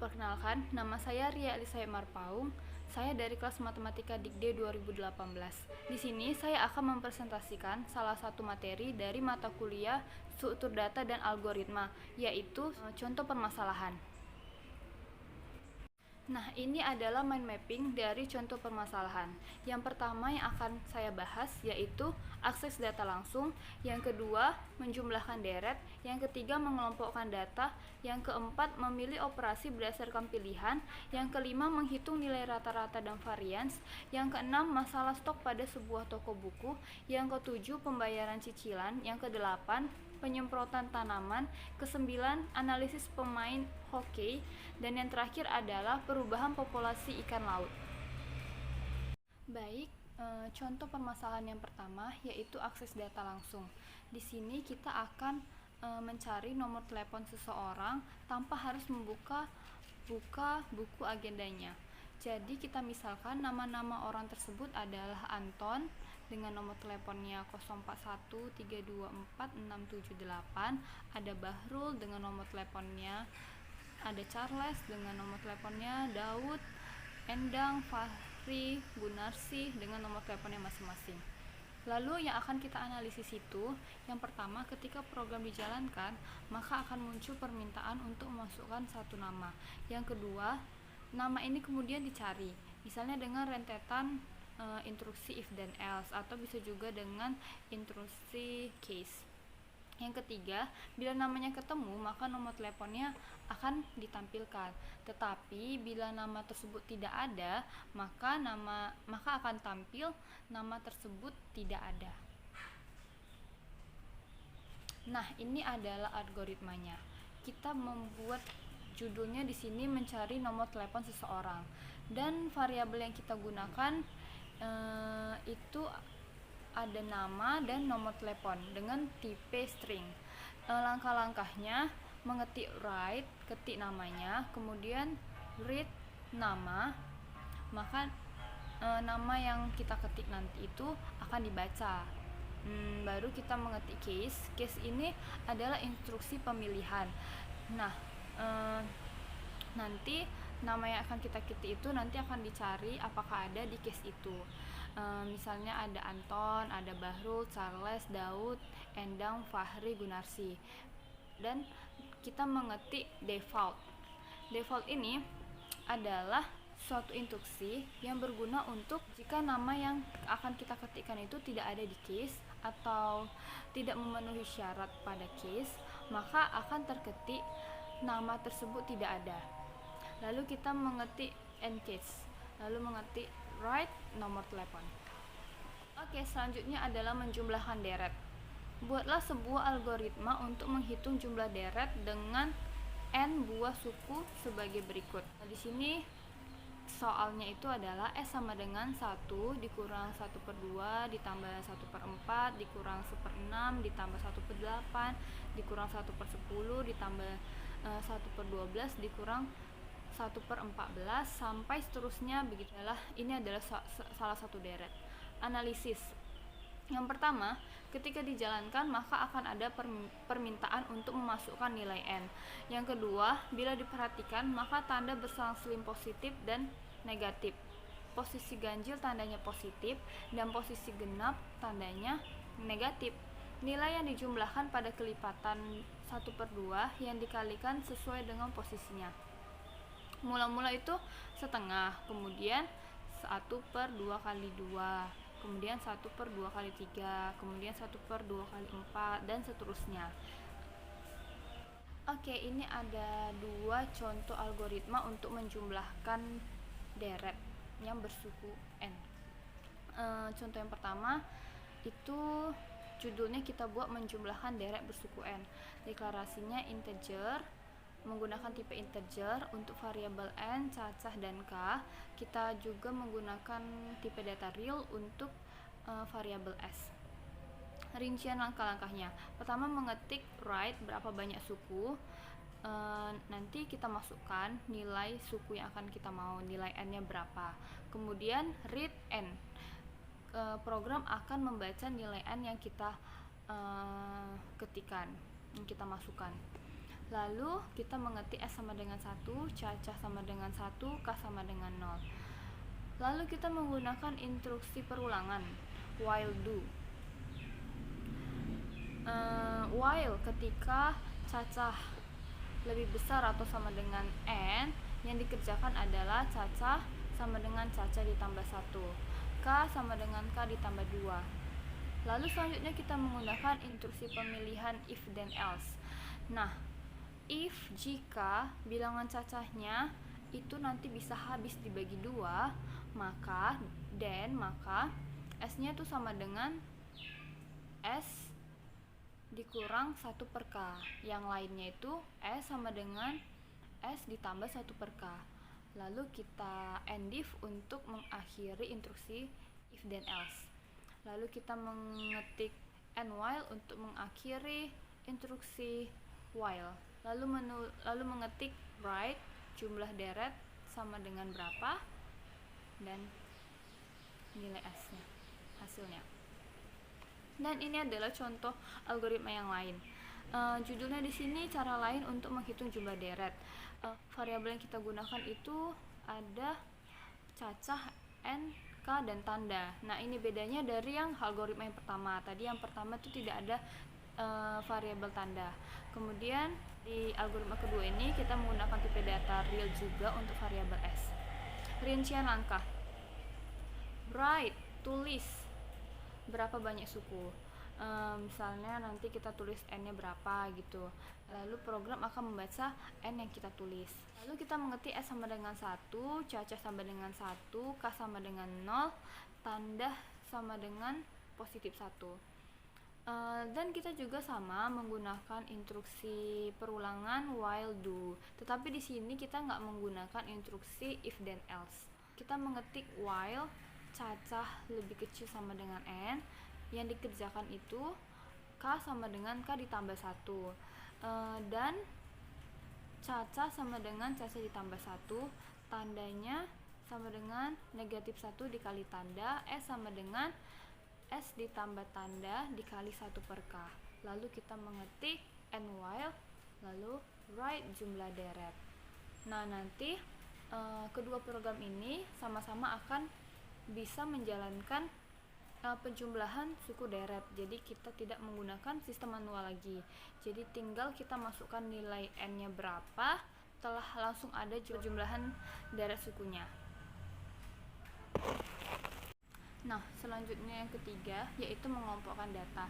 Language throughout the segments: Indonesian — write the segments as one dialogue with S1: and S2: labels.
S1: Perkenalkan, nama saya Ria Elisa Marpaung. Saya dari kelas Matematika Dikde 2018. Di sini saya akan mempresentasikan salah satu materi dari mata kuliah Struktur Data dan Algoritma, yaitu contoh permasalahan. Nah, ini adalah mind mapping dari contoh permasalahan. Yang pertama yang akan saya bahas yaitu akses data langsung, yang kedua menjumlahkan deret, yang ketiga mengelompokkan data, yang keempat memilih operasi berdasarkan pilihan, yang kelima menghitung nilai rata-rata dan varians, yang keenam masalah stok pada sebuah toko buku, yang ketujuh pembayaran cicilan, yang kedelapan penyemprotan tanaman, kesembilan analisis pemain hoki, dan yang terakhir adalah perubahan populasi ikan laut. Baik, contoh permasalahan yang pertama yaitu akses data langsung. Di sini kita akan mencari nomor telepon seseorang tanpa harus buka buku agendanya. Jadi kita misalkan nama-nama orang tersebut adalah Anton dengan nomor teleponnya 0413246778, ada Bahrul dengan nomor teleponnya, ada Charles dengan nomor teleponnya, Daud, Endang, Fahri, Gunarsi dengan nomor teleponnya masing-masing. Lalu yang akan kita analisis itu, yang pertama ketika program dijalankan, maka akan muncul permintaan untuk memasukkan satu nama. Yang kedua, nama ini kemudian dicari, misalnya dengan rentetan instruksi if then else, atau bisa juga dengan instruksi case. Yang ketiga, bila namanya ketemu, maka nomor teleponnya akan ditampilkan. Tetapi bila nama tersebut tidak ada, maka akan tampil nama tersebut tidak ada. Nah, ini adalah algoritmanya. Kita membuat judulnya di sini mencari nomor telepon seseorang, dan variabel yang kita gunakan itu ada nama dan nomor telepon dengan tipe string. Langkah-langkahnya mengetik write, ketik namanya, kemudian read nama, maka nama yang kita ketik nanti itu akan dibaca. Baru kita mengetik case ini adalah instruksi pemilihan. Nah, nanti nama yang akan kita ketik itu nanti akan dicari apakah ada di case itu. Misalnya ada Anton, ada Bahrul, Charles, Daud, Endang, Fahri, Gunarsi. Dan kita mengetik default. Default ini adalah suatu instruksi yang berguna untuk jika nama yang akan kita ketikkan itu tidak ada di case atau tidak memenuhi syarat pada case, maka akan terketik nama tersebut tidak ada. Lalu kita mengetik end case, lalu mengetik write nomor telepon. Oke, selanjutnya adalah menjumlahkan deret. Buatlah sebuah algoritma untuk menghitung jumlah deret dengan n buah suku sebagai berikut. Di sini soalnya itu adalah S sama dengan 1 dikurang 1/2 ditambah 1/4 dikurang 1/6 ditambah 1/8 dikurang 1/10 ditambah 1/12 dikurang 1/14 sampai seterusnya. Begitulah, ini adalah salah satu deret. Analisis. Yang pertama, ketika dijalankan maka akan ada permintaan untuk memasukkan nilai n. Yang kedua, bila diperhatikan maka tanda berselang-seling positif dan negatif. Posisi ganjil tandanya positif dan posisi genap tandanya negatif. Nilai yang dijumlahkan pada kelipatan 1/2 yang dikalikan sesuai dengan posisinya. Mula-mula itu setengah, kemudian 1/2 kali 2, kemudian 1/2 kali 3, kemudian 1/2 kali 4, dan seterusnya. Oke, ini ada dua contoh algoritma untuk menjumlahkan deret yang bersuku n. Contoh yang pertama itu judulnya kita buat menjumlahkan deret bersuku n. Deklarasinya integer, menggunakan tipe integer untuk variabel n, cacah, dan k. Kita juga menggunakan tipe data real untuk variabel s. Rincian langkah-langkahnya. Pertama, mengetik write berapa banyak suku. Nanti kita masukkan nilai suku yang akan kita mau, nilai n-nya berapa. Kemudian read n. Program akan membaca nilai n yang kita ketikkan, yang kita masukkan. Lalu kita mengetik S sama dengan 1, cacah sama dengan 1, K sama dengan 0. Lalu kita menggunakan instruksi perulangan, while do. While ketika cacah lebih besar atau sama dengan N, yang dikerjakan adalah cacah sama dengan cacah ditambah 1, K sama dengan K ditambah 2. Lalu selanjutnya kita menggunakan instruksi pemilihan if then else. Nah, if jika bilangan cacahnya itu nanti bisa habis dibagi 2, maka S-nya itu sama dengan S dikurang 1 per K. Yang lainnya itu S sama dengan S ditambah 1 per K. Lalu kita end if untuk mengakhiri instruksi if then else. Lalu kita mengetik and while untuk mengakhiri instruksi while. Lalu mengetik write jumlah deret sama dengan berapa dan nilai S-nya, hasilnya. Dan ini adalah contoh algoritma yang lain. Judulnya di sini cara lain untuk menghitung jumlah deret. Variabel yang kita gunakan itu ada cacah, N, K, dan tanda. Nah, ini bedanya dari yang algoritma yang pertama. Tadi yang pertama itu tidak ada variabel tanda. Kemudian di algoritma kedua ini kita menggunakan tipe data real juga untuk variabel S. Rincian langkah. Write, tulis berapa banyak suku. Misalnya nanti kita tulis N-nya berapa gitu. Lalu program akan membaca N yang kita tulis. Lalu kita mengetik S sama dengan 1, cacah sama dengan 1, K sama dengan 0, tanda sama dengan positif 1. Dan kita juga sama menggunakan instruksi perulangan while do. Tetapi di sini kita nggak menggunakan instruksi if then else. Kita mengetik while cacah lebih kecil sama dengan N, yang dikerjakan itu K sama dengan K ditambah 1, dan cacah sama dengan cacah ditambah 1, tandanya sama dengan negatif 1 dikali tanda, S sama dengan S ditambah tanda dikali 1 per K. Lalu kita mengetik and while, lalu write jumlah deret. Nah, nanti kedua program ini sama-sama akan bisa menjalankan penjumlahan suku deret. Jadi kita tidak menggunakan sistem manual lagi. Jadi tinggal kita masukkan nilai N-nya berapa, telah langsung ada jumlahan deret sukunya. Nah, selanjutnya yang ketiga yaitu mengelompokkan data.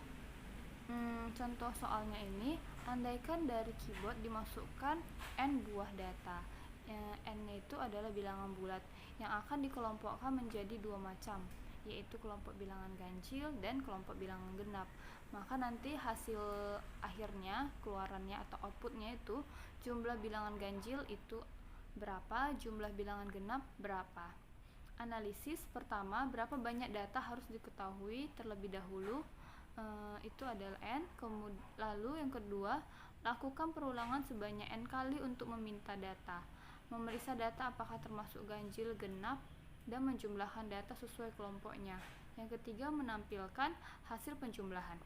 S1: Contoh soalnya ini, andaikan dari keyboard dimasukkan N buah data. N-nya itu adalah bilangan bulat yang akan dikelompokkan menjadi dua macam, yaitu kelompok bilangan ganjil dan kelompok bilangan genap. Maka nanti hasil akhirnya, keluarannya atau outputnya itu jumlah bilangan ganjil itu berapa, jumlah bilangan genap berapa. Analisis pertama, berapa banyak data harus diketahui terlebih dahulu, itu adalah N. Lalu yang kedua, lakukan perulangan sebanyak N kali untuk meminta data, memeriksa data apakah termasuk ganjil, genap, dan menjumlahkan data sesuai kelompoknya. Yang ketiga, menampilkan hasil penjumlahan.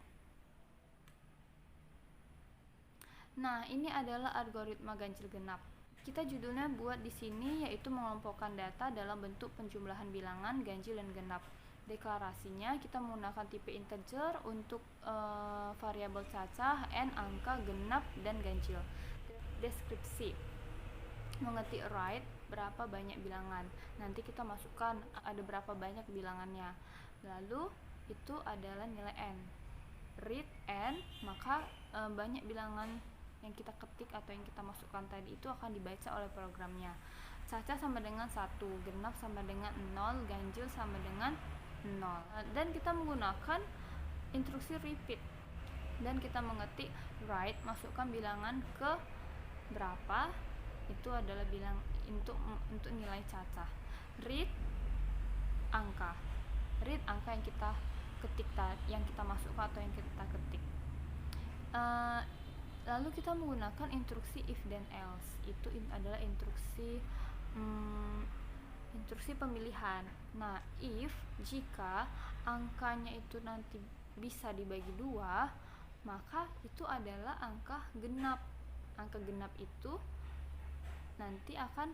S1: Nah, ini adalah algoritma ganjil genap. Kita judulnya buat di sini yaitu mengelompokkan data dalam bentuk penjumlahan bilangan ganjil dan genap. Deklarasinya kita menggunakan tipe integer untuk variabel cacah, N, angka, genap, dan ganjil. Deskripsi, mengetik write berapa banyak bilangan. Nanti kita masukkan ada berapa banyak bilangannya. Lalu itu adalah nilai N. Read N, maka banyak bilangan yang kita ketik atau yang kita masukkan tadi itu akan dibaca oleh programnya. Cacah sama dengan 1, genap sama dengan 0, ganjil sama dengan 0. Dan kita menggunakan instruksi repeat. Dan kita mengetik write, masukkan bilangan ke berapa, itu adalah bilang untuk nilai cacah. Read angka. Read angka yang kita ketik, yang kita masukkan atau yang kita ketik. Lalu kita menggunakan instruksi if then else. Itu adalah instruksi pemilihan. Nah, if jika angkanya itu nanti bisa dibagi 2, maka itu adalah angka genap. angka genap itu nanti akan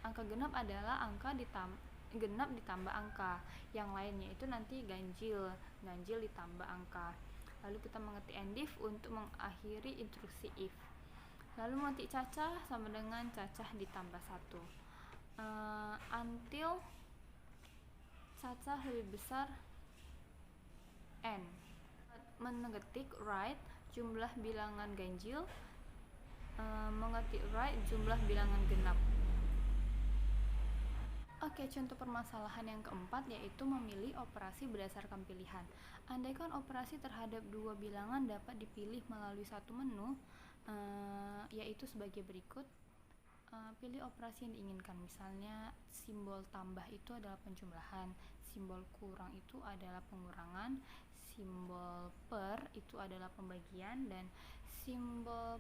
S1: angka genap adalah genap ditambah angka, yang lainnya itu nanti ganjil ditambah angka. Lalu kita mengetik endif untuk mengakhiri instruksi if. Lalu mengetik cacah sama dengan cacah ditambah 1 until cacah lebih besar n. Mengetik write jumlah bilangan ganjil, mengetik write jumlah bilangan genap. Oke, contoh permasalahan yang keempat yaitu memilih operasi berdasarkan pilihan. Andaikan operasi terhadap dua bilangan dapat dipilih melalui satu menu, yaitu sebagai berikut. Pilih operasi yang diinginkan. Misalnya simbol tambah itu adalah penjumlahan, simbol kurang itu adalah pengurangan, simbol per itu adalah pembagian, dan simbol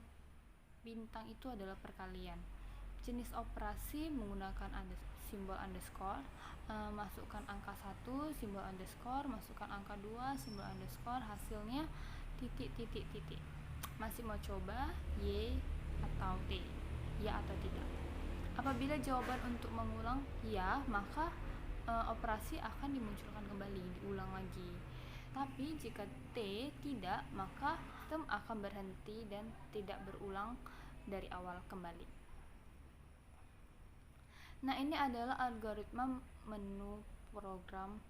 S1: bintang itu adalah perkalian. Jenis operasi menggunakan simbol underscore, masukkan angka 1, simbol underscore, masukkan angka 2, simbol underscore, hasilnya titik. Masih mau coba Y atau T, ya atau tidak? Apabila jawaban untuk mengulang ya, maka operasi akan dimunculkan kembali, diulang lagi. Tapi jika T tidak, maka sistem akan berhenti dan tidak berulang dari awal kembali. Nah, ini adalah algoritma menu programnya,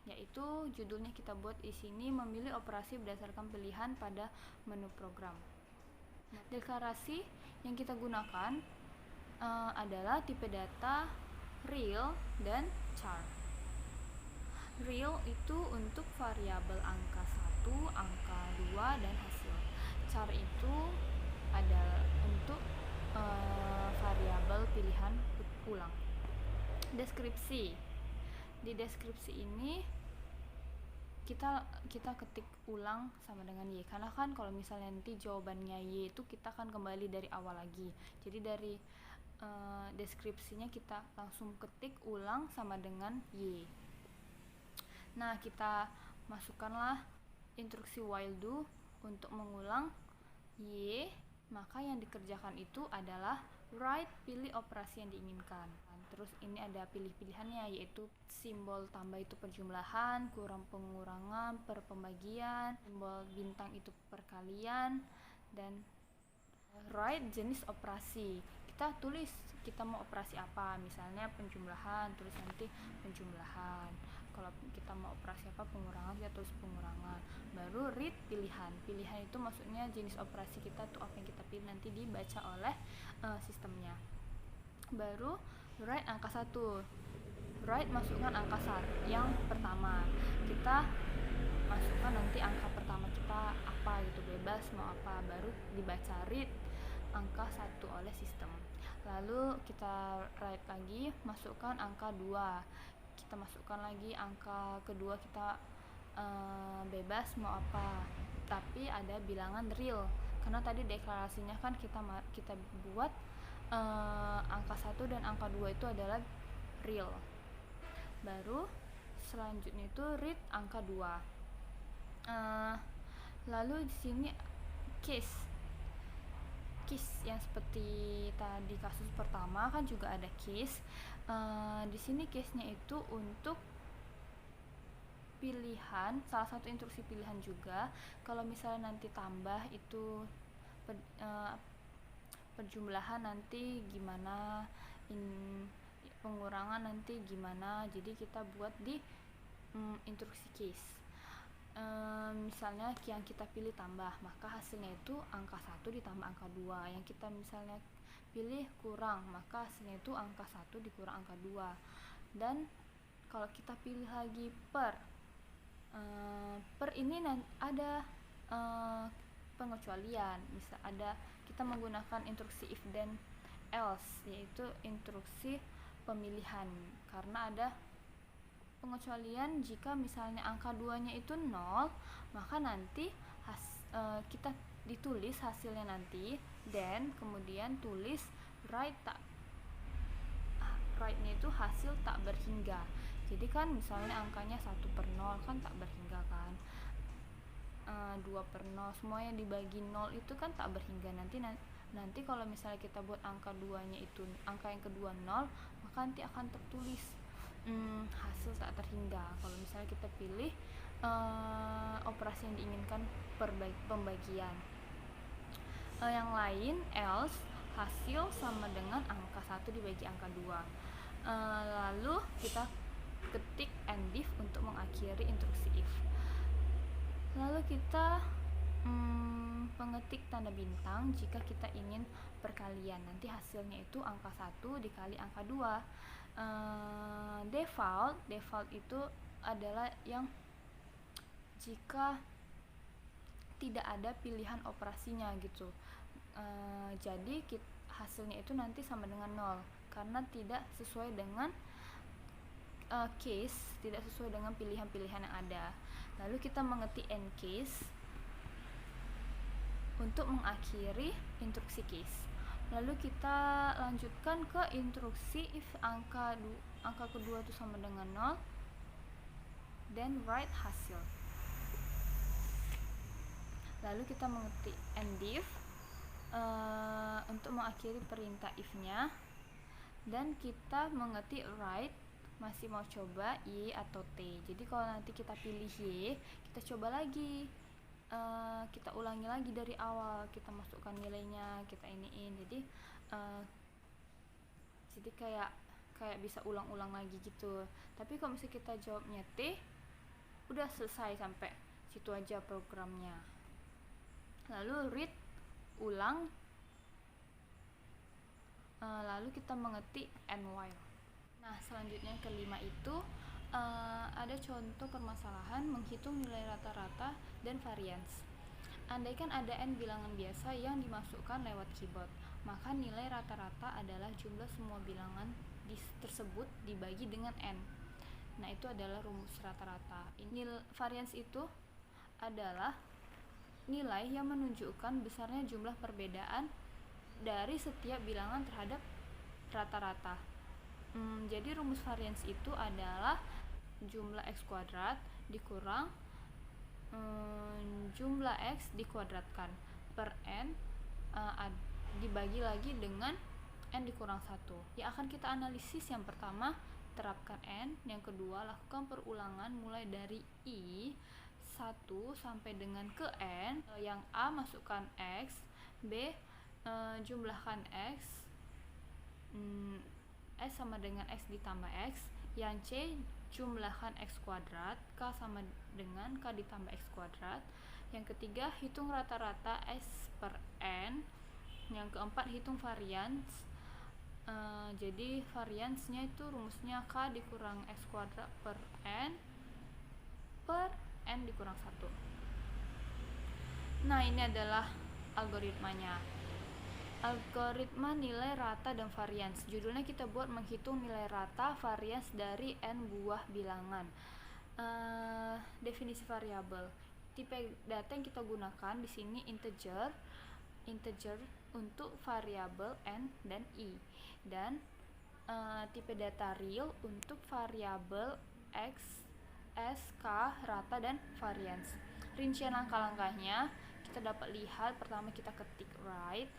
S1: yaitu judulnya kita buat di sini, memilih operasi berdasarkan pilihan pada menu program. Deklarasi yang kita gunakan adalah tipe data real dan char. Real itu untuk variabel angka 1, angka 2, dan hasil. Char itu adalah untuk variabel pilihan ulang. Deskripsi. Di deskripsi ini kita ketik ulang sama dengan Y, karena kan kalau misalnya nanti jawabannya Y itu kita akan kembali dari awal lagi. Jadi dari deskripsinya kita langsung ketik ulang sama dengan Y. Nah, kita masukkanlah instruksi while do untuk mengulang Y, maka yang dikerjakan itu adalah write, pilih operasi yang diinginkan. Terus ini ada pilih-pilihannya, yaitu simbol tambah itu penjumlahan, kurang pengurangan, per pembagian, simbol bintang itu perkalian, dan write jenis operasi. Kita tulis kita mau operasi apa, misalnya penjumlahan, tulis nanti penjumlahan. Kalau kita mau operasi apa, pengurangan, kita tulis pengurangan. Baru read pilihan itu maksudnya jenis operasi kita tuh apa yang kita pilih, nanti dibaca oleh sistemnya. Baru write angka 1, write masukkan angka 1 yang pertama, kita masukkan nanti angka pertama kita apa gitu, bebas mau apa. Baru dibaca read angka 1 oleh sistem. Lalu kita write lagi, masukkan angka 2, kita masukkan lagi angka kedua, kita bebas mau apa, tapi ada bilangan real, karena tadi deklarasinya kan kita buat angka 1 dan angka 2 itu adalah real. Baru selanjutnya itu read angka 2. Lalu di sini case yang seperti tadi kasus pertama kan juga ada case. Di sini case-nya itu untuk pilihan, salah satu instruksi pilihan juga. Kalau misalnya nanti tambah itu perjumlahan nanti gimana, pengurangan nanti gimana, jadi kita buat di instruksi case. Misalnya yang kita pilih tambah, maka hasilnya itu angka 1 ditambah angka 2. Yang kita misalnya pilih kurang, maka hasilnya itu angka 1 dikurang angka 2. Dan kalau kita pilih lagi per ini ada pengecualian. Bisa ada kita menggunakan instruksi if then else, yaitu instruksi pemilihan, karena ada pengecualian jika misalnya angka 2-nya itu 0, maka nanti kita ditulis hasilnya nanti, then kemudian tulis write-nya itu hasil tak berhingga. Jadi kan misalnya angkanya 1/0 kan tak berhingga kan. 2/0, semuanya dibagi 0 itu kan tak berhingga. Nanti kalau misalnya kita buat angka 2-nya itu angka yang kedua 0, maka nanti akan tertulis hasil tak terhingga. Kalau misalnya kita pilih operasi yang diinginkan pembagian. Yang lain, else, hasil sama dengan angka 1 dibagi angka 2. Lalu kita ketik and if untuk mengakhiri instruksi if. Lalu kita pengetik tanda bintang jika kita ingin perkalian. Nanti hasilnya itu angka 1 dikali angka 2. Default itu adalah yang jika tidak ada pilihan operasinya gitu. Jadi hasilnya itu nanti sama dengan 0 karena tidak sesuai dengan case, tidak sesuai dengan pilihan-pilihan yang ada. Lalu kita mengetik end case untuk mengakhiri instruksi case. Lalu kita lanjutkan ke instruksi if angka kedua itu sama dengan 0, then write hasil. Lalu kita mengetik end if untuk mengakhiri perintah if-nya, dan kita mengetik write, masih mau coba Y atau T. Jadi kalau nanti kita pilih Y, kita coba lagi, kita ulangi lagi dari awal, kita masukkan nilainya, kita iniin. Jadi kayak bisa ulang-ulang lagi gitu. Tapi kalau misalnya kita jawabnya T, udah selesai sampai situ aja programnya. Lalu read, ulang, lalu kita mengetik and while. Nah, selanjutnya yang kelima itu ada contoh permasalahan menghitung nilai rata-rata dan varians. Andaikan ada n bilangan biasa yang dimasukkan lewat keyboard, maka nilai rata-rata adalah jumlah semua bilangan tersebut dibagi dengan n. Nah, itu adalah rumus rata-rata. Varians itu adalah nilai yang menunjukkan besarnya jumlah perbedaan dari setiap bilangan terhadap rata-rata. Jadi rumus varians itu adalah jumlah x kuadrat dikurang jumlah x dikuadratkan per n dibagi lagi dengan n dikurang 1. Yang akan kita analisis yang pertama, terapkan n. Yang kedua, lakukan perulangan mulai dari i 1 sampai dengan ke n. Yang A, masukkan x. B, jumlahkan x. S sama dengan x ditambah x. Yang C, jumlahkan x kuadrat. K sama dengan k ditambah x kuadrat. Yang ketiga, hitung rata-rata s per n. Yang keempat, hitung varians. Jadi variansnya itu rumusnya k dikurang x kuadrat per n dikurang 1. Nah, ini adalah algoritmanya. Algoritma nilai rata dan varians. Judulnya kita buat menghitung nilai rata varians dari n buah bilangan. Definisi variabel. Tipe data yang kita gunakan di sini integer untuk variabel n dan i, dan tipe data real untuk variabel x, s, k, rata dan varians. Rincian langkah-langkahnya kita dapat lihat. Pertama kita ketik write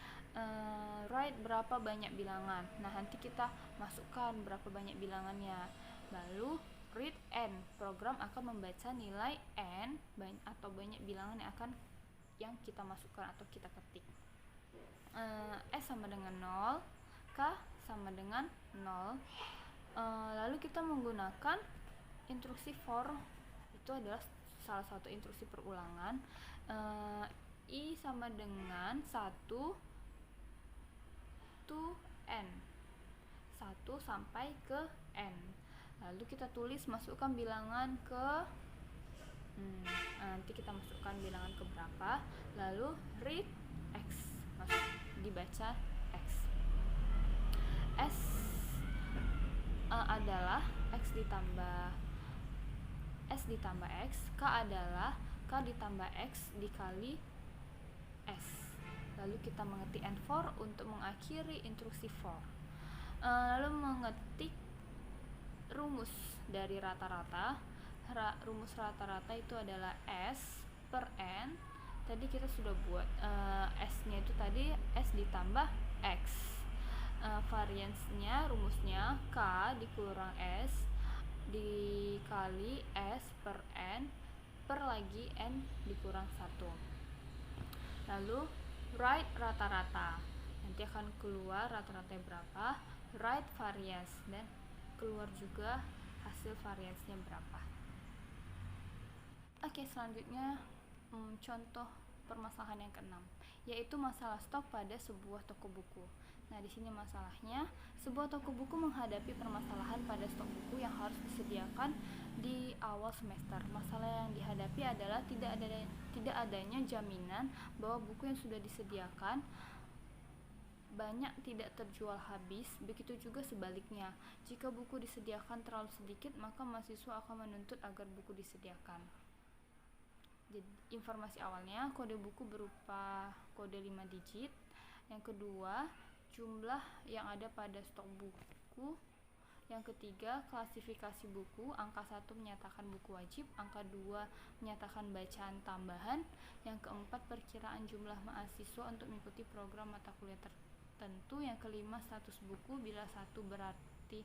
S1: berapa banyak bilangan. Nah, nanti kita masukkan berapa banyak bilangannya. Lalu read n, program akan membaca nilai n atau banyak bilangan yang kita masukkan atau kita ketik. S sama dengan 0, K sama dengan 0. Lalu kita menggunakan instruksi for, itu adalah salah satu instruksi perulangan. I sama dengan 1 to n, 1 sampai ke n. Lalu kita tulis, masukkan bilangan ke nanti kita masukkan bilangan ke berapa. Lalu read x, dibaca x. S adalah x ditambah x. K adalah k ditambah x dikali s. Lalu kita mengetik and for untuk mengakhiri instruksi for. Lalu mengetik rumus dari rata-rata. Rumus rata-rata itu adalah S per N. Tadi kita sudah buat S-nya itu tadi S ditambah X. Variansnya, rumusnya K dikurang S dikali S per N per lagi N dikurang 1. Lalu write rata-rata, nanti akan keluar rata-rata berapa, write variance, dan keluar juga hasil variansnya berapa. Oke, selanjutnya contoh permasalahan yang keenam, yaitu masalah stok pada sebuah toko buku. Nah, di sini masalahnya, sebuah toko buku menghadapi permasalahan pada stok buku yang harus disediakan di awal semester. Masalah yang dihadapi adalah tidak adanya jaminan bahwa buku yang sudah disediakan banyak tidak terjual habis, begitu juga sebaliknya. Jika buku disediakan terlalu sedikit, maka mahasiswa akan menuntut agar buku disediakan. Jadi, informasi awalnya, kode buku berupa kode 5 digit. Yang kedua, jumlah yang ada pada stok buku. Yang ketiga, klasifikasi buku. Angka 1 menyatakan buku wajib, angka 2 menyatakan bacaan tambahan. Yang keempat, perkiraan jumlah mahasiswa untuk mengikuti program mata kuliah tertentu. Yang kelima, status buku. Bila 1 berarti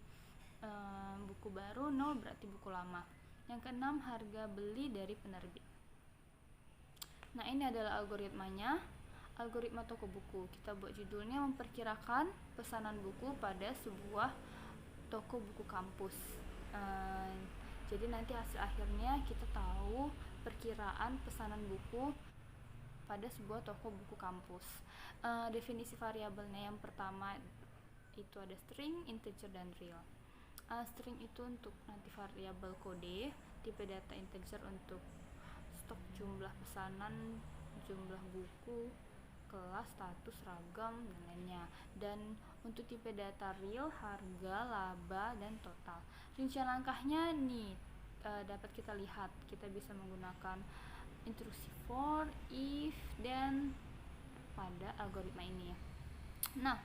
S1: buku baru, 0 berarti buku lama. Yang keenam, harga beli dari penerbit. Nah, ini adalah algoritmanya, algoritma toko buku. Kita buat judulnya memperkirakan pesanan buku pada sebuah toko buku kampus. Jadi nanti hasil akhirnya kita tahu perkiraan pesanan buku pada sebuah toko buku kampus. Definisi variabelnya yang pertama itu ada string, integer, dan real. String itu untuk nanti variabel kode, tipe data integer untuk stok jumlah pesanan, jumlah buku, kelas, status, ragam, dan lainnya. Dan untuk tipe data real, harga, laba, dan total. Rincian langkahnya nih dapat kita lihat. Kita bisa menggunakan instruksi for, if, dan pada algoritma ini. Nah,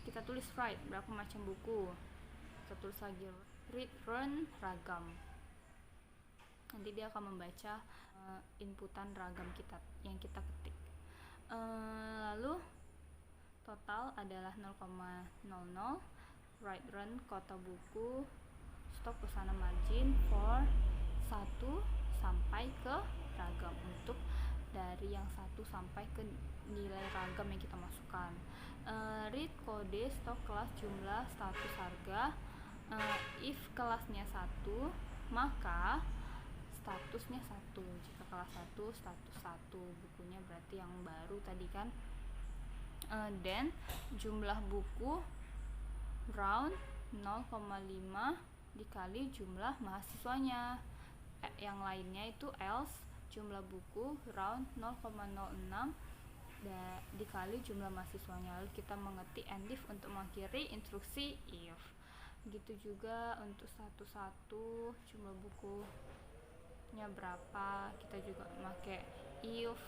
S1: kita tulis write berapa macam buku. Kita tulis lagi read, run, ragam. Nanti dia akan membaca inputan ragam kita yang kita ketik. Lalu total adalah 0,00, write, run, kota buku, stok pesanan, margin for 1 sampai ke ragam, untuk dari yang 1 sampai ke nilai ragam yang kita masukkan. Read kode, stok, kelas, jumlah, status, harga. If kelasnya 1, maka statusnya 1. Jika kelas 1, status 1, bukunya berarti yang baru tadi kan. Dan jumlah buku round 0,5 dikali jumlah mahasiswanya. Yang lainnya itu else, jumlah buku round 0,06 dikali jumlah mahasiswanya. Lalu kita mengetik and if untuk mengakhiri instruksi if. Begitu juga untuk satu-satu jumlah bukunya berapa, kita juga memakai if.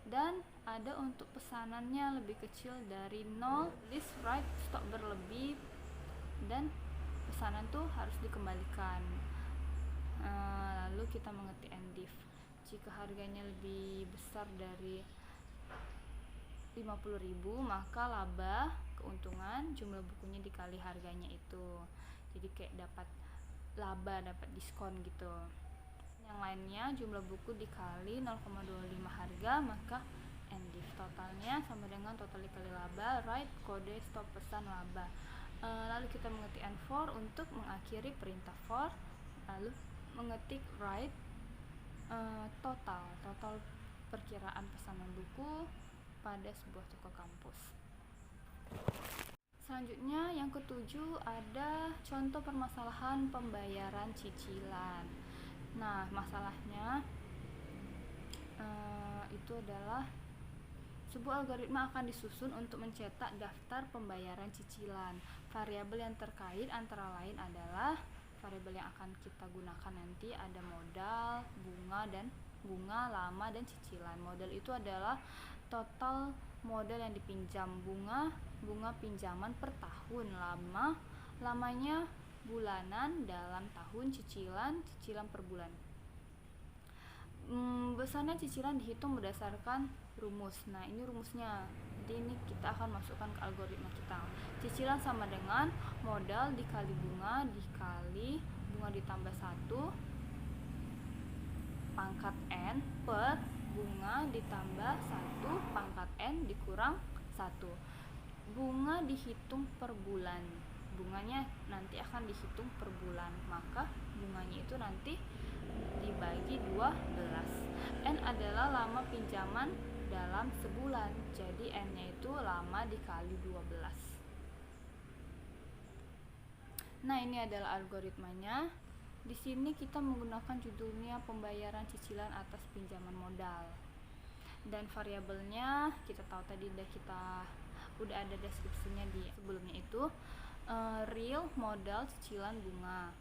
S1: Dan ada untuk pesanannya lebih kecil dari 0, list write stok berlebih, dan pesanan tuh harus dikembalikan. Lalu kita mengetik and if. Jika harganya lebih besar dari 50.000, maka laba, keuntungan, jumlah bukunya dikali harganya itu. Jadi kayak dapat laba, dapat diskon gitu. Yang lainnya jumlah buku dikali 0,25 harga, maka and if. Totalnya sama dengan total dikali laba, write kode stop pesan laba. Lalu kita mengetik and for untuk mengakhiri perintah for. Lalu mengetik write total perkiraan pesanan buku pada sebuah toko kampus. Selanjutnya yang ketujuh ada contoh permasalahan pembayaran cicilan. Nah, masalahnya itu adalah sebuah algoritma akan disusun untuk mencetak daftar pembayaran cicilan. Variabel yang terkait antara lain adalah variabel yang akan kita gunakan nanti ada modal, bunga, lama, dan cicilan. Modal itu adalah total modal yang dipinjam, bunga pinjaman per tahun, lamanya bulanan dalam tahun, cicilan per bulan. Besarnya cicilan dihitung berdasarkan rumus. Nah, ini rumusnya. Jadi ini kita akan masukkan ke algoritma kita. Cicilan sama dengan modal dikali bunga ditambah 1 pangkat n per bunga ditambah 1 pangkat n dikurang 1. Bunga dihitung per bulan. Bunganya nanti akan dihitung per bulan. Maka bunganya itu nanti dibagi 12. N adalah lama pinjaman dalam sebulan. Jadi N-nya itu lama dikali 12. Nah, ini adalah algoritmanya. Di sini kita menggunakan judulnya pembayaran cicilan atas pinjaman modal. Dan variabelnya kita tahu tadi udah ada deskripsinya di sebelumnya itu. Real modal cicilan bunga.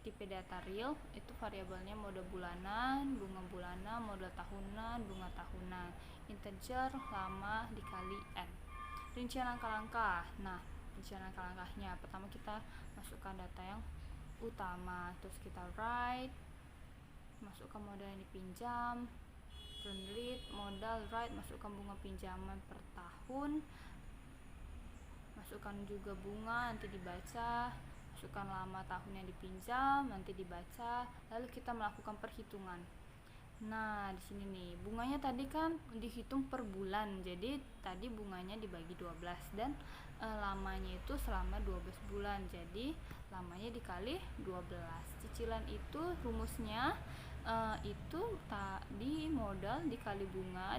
S1: Tipe data real itu variabelnya modal bulanan, bunga bulanan, modal tahunan, bunga tahunan. Integer lama dikali n. Rincian langkah-langkah. Nah, rincian langkah-langkahnya pertama kita masukkan data yang utama, terus kita write, masukkan modal yang dipinjam, read modal, write masukkan bunga pinjaman per tahun, masukkan juga bunga nanti dibaca, masukkan lama tahun yang dipinjam nanti dibaca, lalu kita melakukan perhitungan. Nah, di sini nih, bunganya tadi kan dihitung per bulan. Jadi tadi bunganya dibagi 12 dan lamanya itu selama 12 bulan. Jadi lamanya dikali 12. Cicilan itu rumusnya itu tadi modal dikali bunga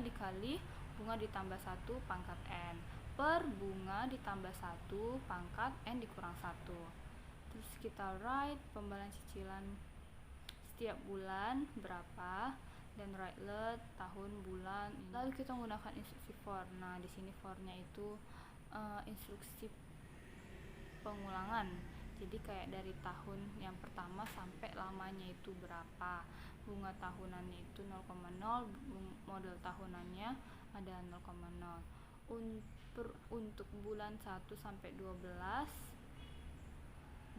S1: ditambah 1 pangkat n per bunga ditambah 1 pangkat n dikurang 1. Terus kita write pembayaran cicilan setiap bulan berapa dan write let tahun bulan. Lalu kita menggunakan instruksi for. Nah, di sini for-nya itu instruksi pengulangan. Jadi kayak dari tahun yang pertama sampai lamanya itu berapa. Bunga tahunannya itu 0,0, modal tahunannya ada 0,0. Untuk bulan 1 sampai 12,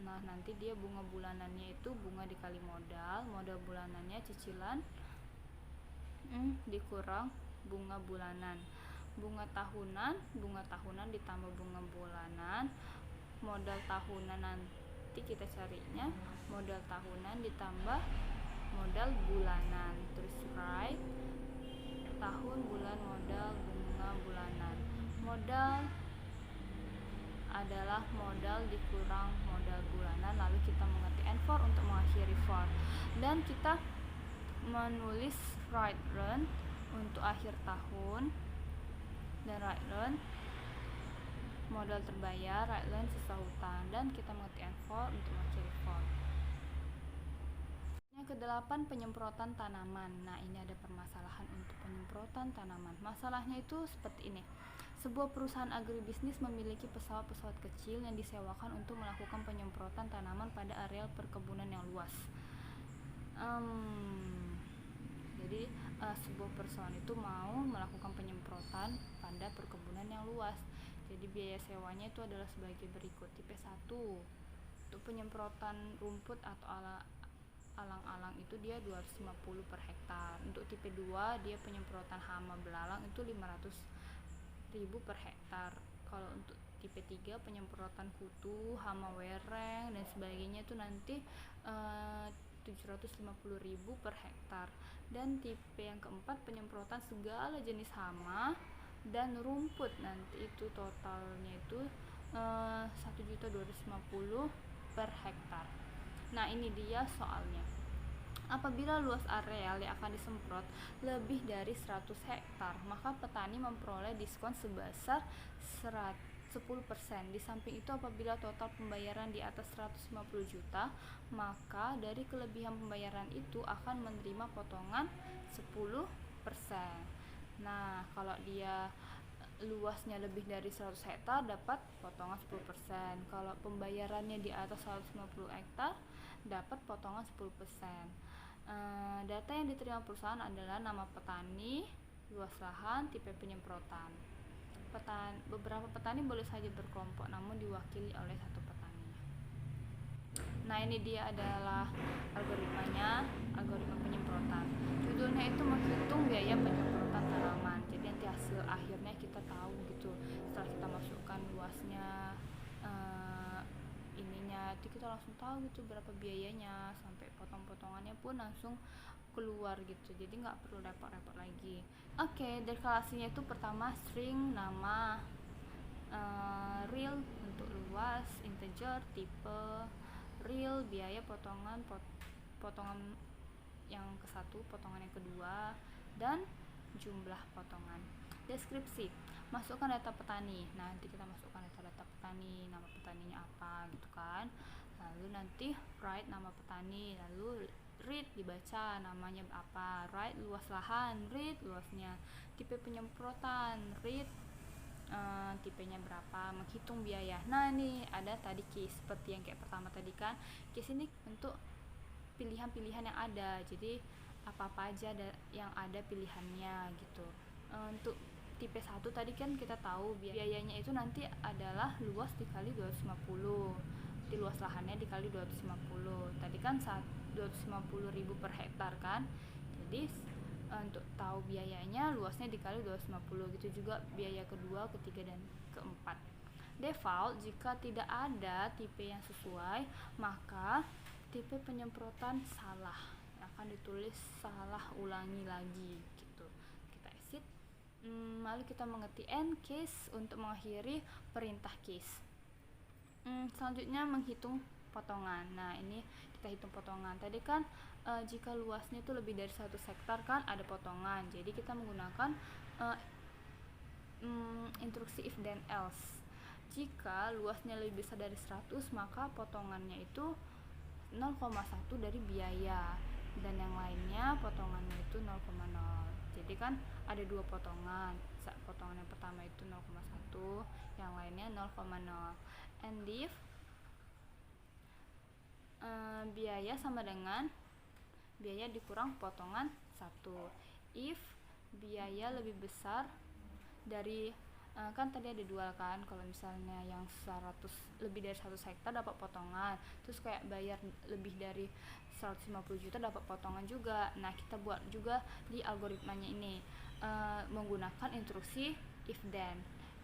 S1: nah nanti dia bunga bulanannya itu bunga dikali modal bulanannya cicilan dikurang bunga bulanan. Bunga tahunan ditambah bunga bulanan, modal tahunan nanti kita carinya modal tahunan ditambah modal bulanan. Terus write tahun bulan modal bunga bulanan. Modal adalah modal dikurang modal bulanan, lalu kita mengetik N for untuk mengakhiri for, dan kita menulis write run untuk akhir tahun dan write run modal terbayar, write run sisa hutang, dan kita mengetik N for untuk mengakhiri for. Yang ke-8, penyemprotan tanaman. Nah, ini ada permasalahan untuk penyemprotan tanaman. Masalahnya itu seperti ini. Sebuah perusahaan agribisnis memiliki pesawat-pesawat kecil yang disewakan untuk melakukan penyemprotan tanaman pada areal perkebunan yang luas. Jadi sebuah perusahaan itu mau melakukan penyemprotan pada perkebunan yang luas. Jadi biaya sewanya itu adalah sebagai berikut. Tipe 1 untuk penyemprotan rumput atau alang-alang itu dia 250 per hektar. Untuk tipe 2 dia penyemprotan hama belalang itu 500.000 per hektar. Kalau untuk tipe 3 penyemprotan kutu, hama wereng dan sebagainya itu nanti 750.000 per hektar. Dan tipe yang keempat penyemprotan segala jenis hama dan rumput, nanti itu totalnya itu 1.250.000 per hektar. Nah, ini dia soalnya. Apabila luas areal yang akan disemprot lebih dari 100 hektar, maka petani memperoleh diskon sebesar 10%. Di samping itu, apabila total pembayaran di atas 150 juta, maka dari kelebihan pembayaran itu akan menerima potongan 10%. Nah, kalau dia luasnya lebih dari 100 hektar dapat potongan 10%. Kalau pembayarannya di atas 150 hektar dapat potongan 10%. Data yang diterima perusahaan adalah nama petani, luas lahan, tipe penyemprotan. Beberapa petani boleh saja berkelompok namun diwakili oleh satu petani. Nah, ini dia adalah algoritmanya, algoritma penyemprotan. Judulnya itu menghitung biaya penyemprotan tanaman. Jadi nanti hasil akhirnya kita tahu gitu. Setelah kita masukkan luasnya, ininya, nanti kita langsung tahu gitu berapa biayanya, sampai potong-potongannya pun langsung keluar gitu. Jadi nggak perlu repot-repot lagi. Oke, dekalasinya itu pertama string, nama, real untuk luas, integer, tipe, real biaya potongan, potongan yang ke satu, potongan yang kedua, dan jumlah potongan. Deskripsi, masukkan data petani. Nah, nanti kita masukkan data petani, nama petaninya apa gitu kan. Lalu nanti write nama petani, lalu read dibaca namanya apa, write luas lahan, read luasnya, tipe penyemprotan, read tipenya berapa, menghitung biaya. Nah, ini ada tadi case seperti yang kayak pertama tadi kan. Case ini untuk pilihan-pilihan yang ada. Jadi apa-apa aja yang ada pilihannya gitu. Untuk tipe 1 tadi kan kita tahu biayanya itu nanti adalah luas dikali 250. Di luas lahannya dikali 250. Tadi kan 250.000 per hektar kan. Jadi untuk tahu biayanya luasnya dikali 250. Gitu juga biaya kedua, ketiga, dan keempat. Default, jika tidak ada tipe yang sesuai, maka tipe penyemprotan salah, akan ditulis salah, ulangi lagi gitu. Kita exit, lalu kita mengetik end case untuk mengakhiri perintah case. Selanjutnya menghitung potongan. Nah, ini kita hitung potongan. Tadi kan jika luasnya itu lebih dari 1 hektar kan ada potongan. Jadi kita menggunakan instruksi if then else. Jika luasnya lebih besar dari 100, maka potongannya itu 0,1 dari biaya, dan yang lainnya potongannya itu 0,0. Jadi kan ada 2 potongan. Potongan yang pertama itu 0,1, yang lainnya 0,0. And if biaya sama dengan biaya dikurang potongan 1. If biaya lebih besar dari kan tadi ada 2 kan, kalau misalnya yang 100 lebih dari 100 hektar dapat potongan, terus kayak bayar lebih dari 150 juta dapat potongan juga. Nah, kita buat juga di algoritmanya ini menggunakan instruksi if then.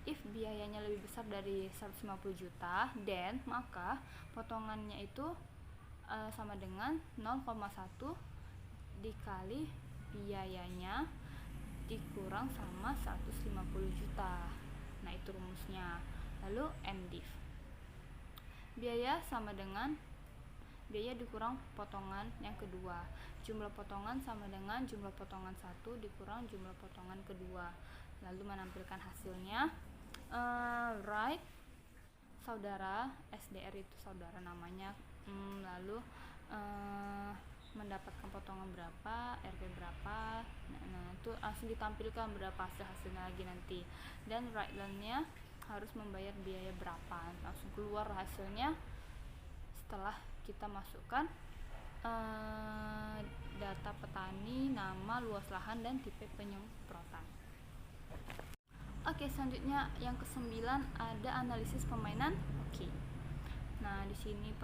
S1: If biayanya lebih besar dari 150 juta, then maka potongannya itu sama dengan 0,1 dikali biayanya dikurang sama 150 juta. Nah, itu rumusnya. Lalu end if. Biaya sama dengan biaya dikurang potongan yang kedua. Jumlah potongan sama dengan jumlah potongan 1 dikurang jumlah potongan kedua. Lalu menampilkan hasilnya. Write saudara, SDR itu saudara namanya. Lalu mendapatkan potongan berapa, RP berapa. Nah, itu langsung ditampilkan berapa hasilnya lagi nanti. Dan write nya harus membayar biaya berapa, langsung keluar hasilnya setelah kita masukkan data petani, nama, luas lahan, dan tipe penyemprotan. Oke, selanjutnya yang ke-9 ada analisis permainan. Oke. Nah, di sini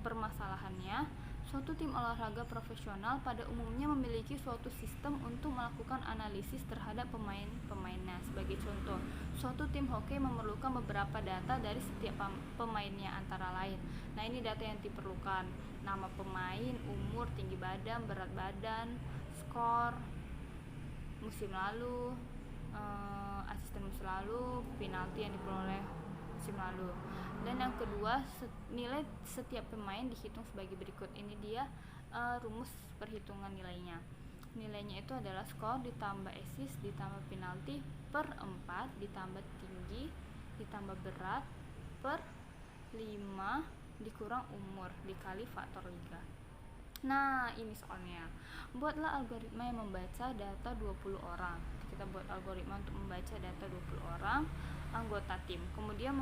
S1: permasalahannya, suatu tim olahraga profesional pada umumnya memiliki suatu sistem untuk melakukan analisis terhadap pemain-pemainnya. Sebagai contoh, suatu tim hoki memerlukan beberapa data dari setiap pemainnya, antara lain. Nah, ini data yang diperlukan: nama pemain, umur, tinggi badan, berat badan, skor musim lalu, asisten musim lalu, penalti yang diperoleh musim lalu. Dan yang kedua, nilai setiap pemain dihitung sebagai berikut. Ini dia rumus perhitungan nilainya. Nilainya itu adalah skor ditambah assist ditambah penalti per 4 ditambah tinggi ditambah berat per 5 dikurang umur dikali faktor liga. Nah, ini soalnya. Buatlah algoritma yang membaca data 20 orang. Kita buat algoritma untuk membaca data 20 orang anggota tim. Kemudian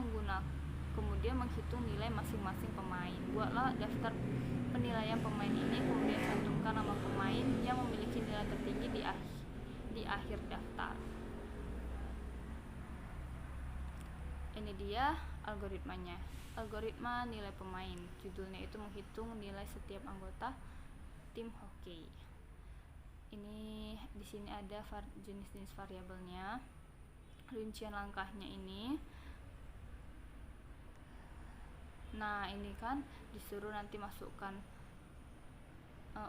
S1: menghitung nilai masing-masing pemain. Buatlah daftar penilaian pemain ini, kemudian cantumkan nama pemain yang memiliki nilai tertinggi di akhir daftar. Ini dia algoritmanya. Algoritma nilai pemain. Judulnya itu menghitung nilai setiap anggota tim hoki. Ini di sini ada jenis-jenis variabelnya. Rincian langkahnya ini. Nah, ini kan disuruh nanti masukkan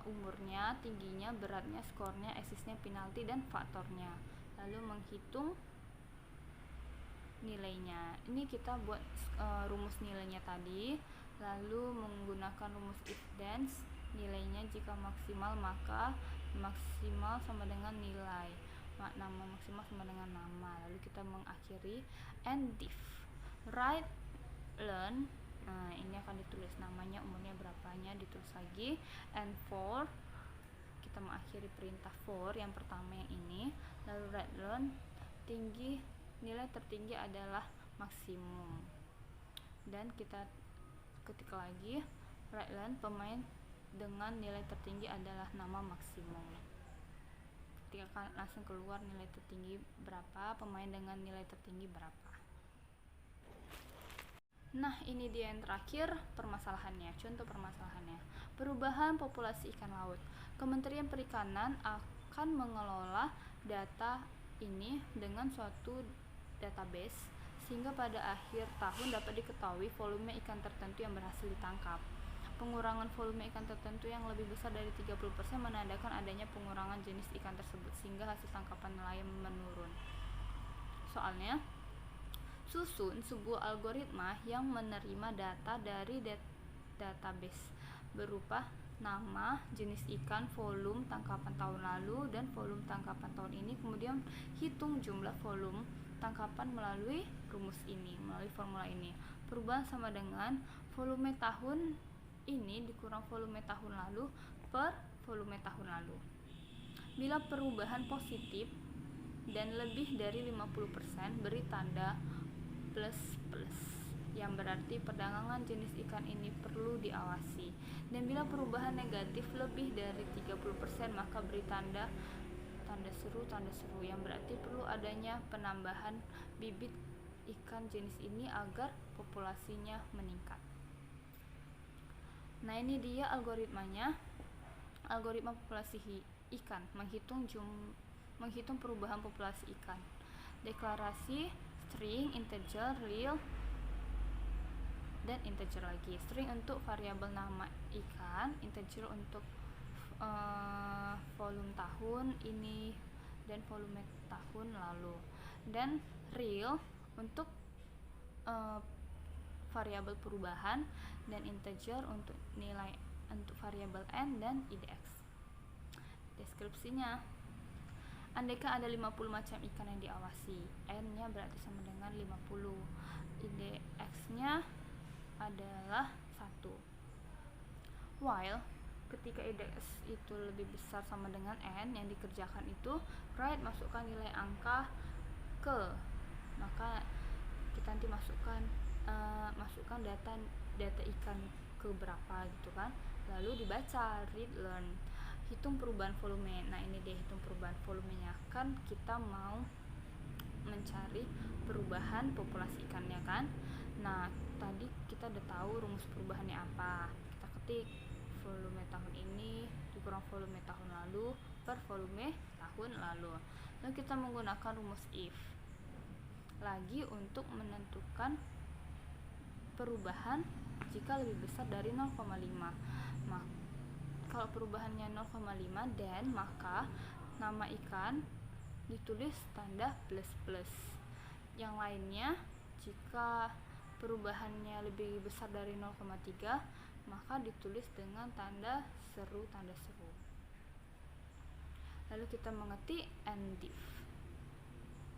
S1: umurnya, tingginya, beratnya, skornya, eksisnya, penalti, dan faktornya. Lalu menghitung nilainya. Ini kita buat rumus nilainya tadi. Lalu menggunakan rumus if then, nilainya jika maksimal maka maksimal sama dengan nilai, nama maksimal sama dengan nama. Lalu kita mengakhiri and if write learn. Nah, ini akan ditulis namanya, umurnya berapanya, ditulis lagi. And for, kita mengakhiri perintah for yang pertama yang ini. Lalu write learn, tinggi, nilai tertinggi adalah maksimum. Dan kita ketik lagi write learn, pemain dengan nilai tertinggi adalah nama maksimum. Ketika akan langsung keluar nilai tertinggi berapa, pemain dengan nilai tertinggi berapa. Nah, ini dia yang terakhir permasalahannya. Contoh permasalahannya. Perubahan populasi ikan laut. Kementerian Perikanan akan mengelola data ini dengan suatu database sehingga pada akhir tahun dapat diketahui volume ikan tertentu yang berhasil ditangkap. Pengurangan volume ikan tertentu yang lebih besar dari 30% menandakan adanya pengurangan jenis ikan tersebut sehingga hasil tangkapan nelayan menurun. Soalnya, susun sebuah algoritma yang menerima data dari database berupa nama, jenis ikan, volume tangkapan tahun lalu dan volume tangkapan tahun ini, kemudian hitung jumlah volume tangkapan melalui rumus ini, melalui formula ini. Perubahan sama dengan volume tahun ini dikurang volume tahun lalu per volume tahun lalu. Bila perubahan positif dan lebih dari 50%, beri tanda plus yang berarti perdagangan jenis ikan ini perlu diawasi. Dan bila perubahan negatif lebih dari 30%, maka beri tanda seru yang berarti perlu adanya penambahan bibit ikan jenis ini agar populasinya meningkat. Nah, ini dia algoritmanya. Algoritma populasi ikan menghitung perubahan populasi ikan. Deklarasi string, integer, real, dan integer lagi. String untuk variabel nama ikan, integer untuk volume tahun ini dan volume tahun lalu, dan real untuk variabel perubahan, dan integer untuk nilai untuk variabel n dan idx. Deskripsinya, andaikan ada 50 macam ikan yang diawasi, n-nya berarti sama dengan 50, idx-nya adalah 1. While ketika idx itu lebih besar sama dengan n, yang dikerjakan itu write, masukkan nilai angka ke, maka kita nanti masukkan data ikan ke berapa gitu kan, lalu dibaca read learn, hitung perubahan volume. Nah, ini dia hitung perubahan volumenya, kan kita mau mencari perubahan populasi ikannya kan. Nah, tadi kita udah tahu rumus perubahannya apa, kita ketik volume tahun ini dikurang volume tahun lalu per volume tahun lalu. Lalu kita menggunakan rumus if lagi untuk menentukan perubahan jika lebih besar dari 0,5. Kalau perubahannya 0,5, dan maka nama ikan ditulis tanda plus. Yang lainnya, jika perubahannya lebih besar dari 0,3, maka ditulis dengan tanda seru. Lalu kita mengetik and if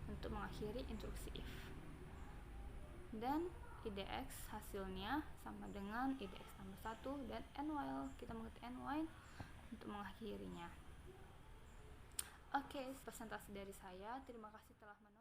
S1: untuk mengakhiri instruksi if, dan idx hasilnya sama dengan idx tambah 1, dan n while kita mengetik n while untuk mengakhirinya. Oke, presentasi dari saya. Terima kasih telah menonton.